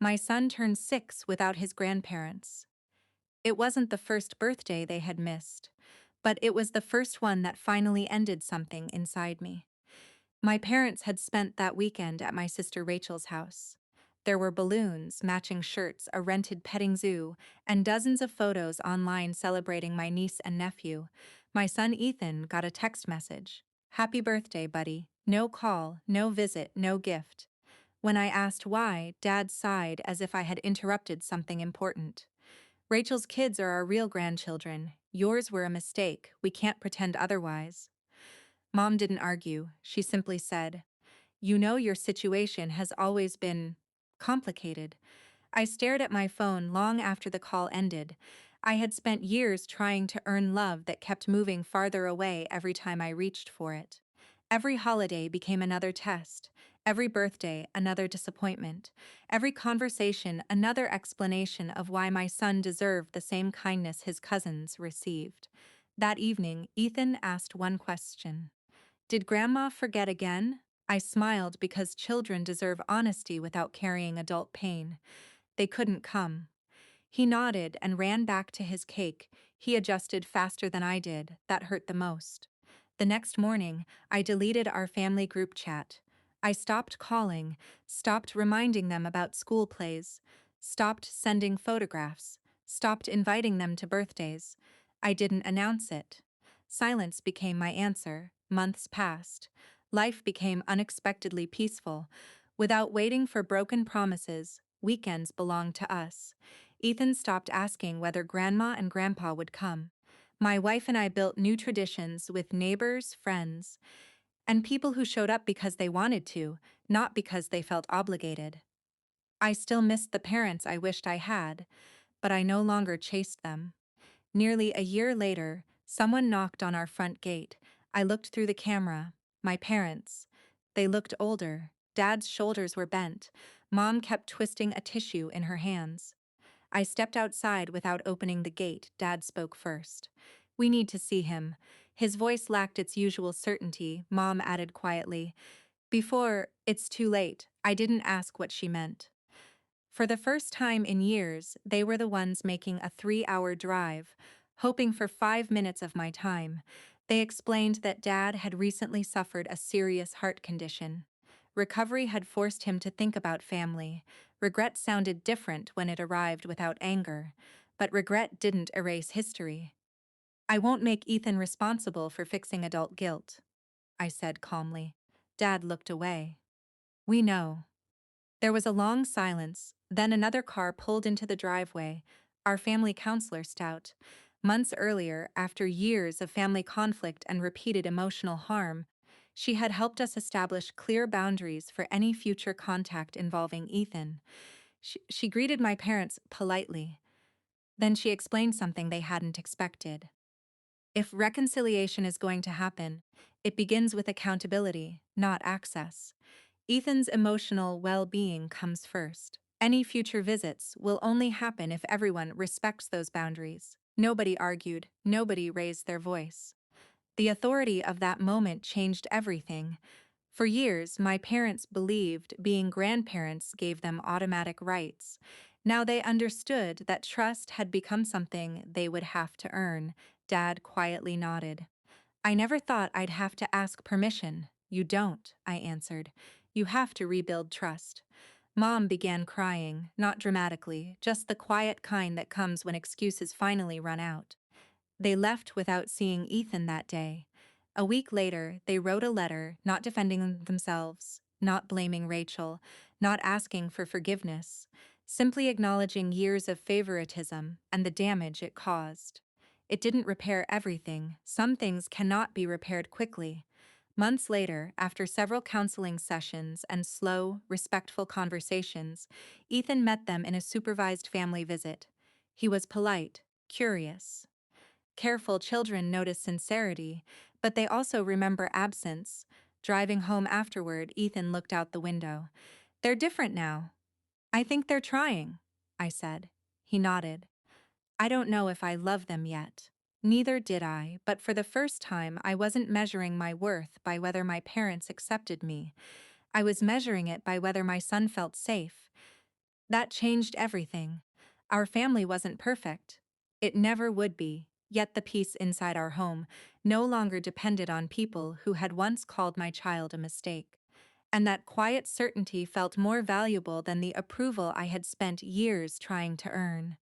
My son turned 6 without his grandparents. It wasn't the first birthday they had missed, but it was the first one that finally ended something inside me. My parents had spent that weekend at my sister Rachel's house. There were balloons, matching shirts, a rented petting zoo, and dozens of photos online celebrating my niece and nephew. My son Ethan got a text message. "Happy birthday, buddy. No call, no visit, no gift." When I asked why, Dad sighed as if I had interrupted something important. "Rachel's kids are our real grandchildren. Yours were a mistake. We can't pretend otherwise." Mom didn't argue. She simply said, "You know your situation has always been complicated." I stared at my phone long after the call ended. I had spent years trying to earn love that kept moving farther away every time I reached for it. Every holiday became another test, every birthday another disappointment, every conversation another explanation of why my son deserved the same kindness his cousins received. That evening, Ethan asked one question. "Did Grandma forget again?" I smiled because children deserve honesty without carrying adult pain. They couldn't come. He nodded and ran back to his cake. He adjusted faster than I did. That hurt the most. The next morning, I deleted our family group chat. I stopped calling, stopped reminding them about school plays, stopped sending photographs, stopped inviting them to birthdays. I didn't announce it. Silence became my answer. Months passed. Life became unexpectedly peaceful. Without waiting for broken promises, weekends belonged to us. Ethan stopped asking whether Grandma and Grandpa would come. My wife and I built new traditions with neighbors, friends, and people who showed up because they wanted to, not because they felt obligated. I still missed the parents I wished I had, but I no longer chased them. Nearly a year later, someone knocked on our front gate. I looked through the camera. My parents. They looked older. Dad's shoulders were bent. Mom kept twisting a tissue in her hands. I stepped outside without opening the gate. Dad spoke first. "We need to see him." His voice lacked its usual certainty. Mom added quietly, "Before it's too late." I didn't ask what she meant. For the first time in years, they were the ones making a 3-hour drive, hoping for 5 minutes of my time. They explained that Dad had recently suffered a serious heart condition. Recovery had forced him to think about family. Regret sounded different when it arrived without anger, but regret didn't erase history. "I won't make Ethan responsible for fixing adult guilt," I said calmly. Dad looked away. "We know." There was a long silence, then another car pulled into the driveway, our family counselor Stout. Months earlier, after years of family conflict and repeated emotional harm, she had helped us establish clear boundaries for any future contact involving Ethan. She greeted my parents politely. Then she explained something they hadn't expected. "If reconciliation is going to happen, it begins with accountability, not access. Ethan's emotional well-being comes first. Any future visits will only happen if everyone respects those boundaries." Nobody argued, nobody raised their voice. The authority of that moment changed everything. For years, my parents believed being grandparents gave them automatic rights. Now they understood that trust had become something they would have to earn. Dad quietly nodded. "I never thought I'd have to ask permission." "You don't," I answered. "You have to rebuild trust." Mom began crying, not dramatically, just the quiet kind that comes when excuses finally run out. They left without seeing Ethan that day. A week later, they wrote a letter, not defending themselves, not blaming Rachel, not asking for forgiveness, simply acknowledging years of favoritism and the damage it caused. It didn't repair everything. Some things cannot be repaired quickly. Months later, after several counseling sessions and slow, respectful conversations, Ethan met them in a supervised family visit. He was polite, curious. Careful children notice sincerity, but they also remember absence. Driving home afterward, Ethan looked out the window. "They're different now." "I think they're trying," I said. He nodded. "I don't know if I love them yet." Neither did I, but for the first time I wasn't measuring my worth by whether my parents accepted me. I was measuring it by whether my son felt safe. That changed everything. Our family wasn't perfect. It never would be, yet the peace inside our home no longer depended on people who had once called my child a mistake. And that quiet certainty felt more valuable than the approval I had spent years trying to earn.